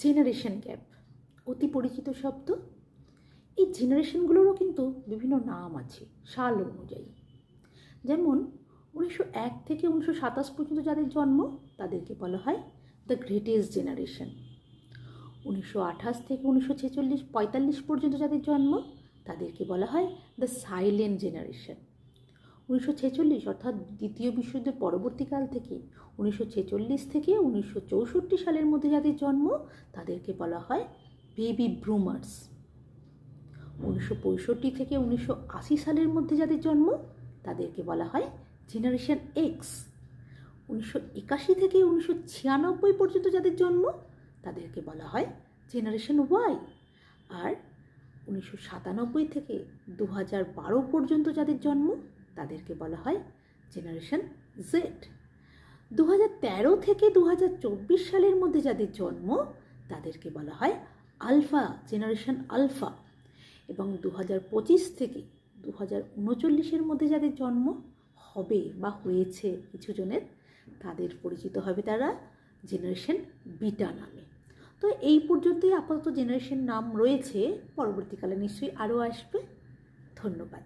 Generation gap অতি পরিচিত শব্দ। এই জেনারেশনগুলোরও কিন্তু বিভিন্ন নাম আছে সাল অনুযায়ী। যেমন 1901 থেকে 1927 পর্যন্ত যাদের জন্ম তাদেরকে বলা হয় দ্য গ্রেটেস্ট জেনারেশন। 1928 থেকে 1946 পর্যন্ত যাদের জন্ম তাদেরকে বলা হয় দ্য সাইলেন্ট জেনারেশন। 1946 অর্থাৎ দ্বিতীয় বিশ্বযুদ্ধের পরবর্তীকাল থেকে 1946 থেকে 1964 সালের মধ্যে যাদের জন্ম তাদেরকে বলা হয় বেবি ব্রুমার্স। 1965 থেকে 1980 সালের মধ্যে যাদের জন্ম তাদেরকে বলা হয় জেনারেশন এক্স। 1981 থেকে 1996 পর্যন্ত যাদের জন্ম তাদেরকে বলা হয় জেনারেশন ওয়াই। আর 1997 থেকে 2012 পর্যন্ত যাদের জন্ম তাদেরকে বলা হয় জেনারেশন জেড। 2013 থেকে 2024 সালের মধ্যে যাদের জন্ম তাদেরকে বলা হয় আলফা, জেনারেশন আলফা। এবং 2025 থেকে 2039 মধ্যে যাদের জন্ম হবে বা হয়েছে কিছু জনের, তাদের পরিচিত হবে তারা জেনারেশন বিটা নামে। তো এই পর্যন্তই আপাতত জেনারেশন নাম রয়েছে, পরবর্তীকালে নিশ্চয়ই আরও আসবে। ধন্যবাদ।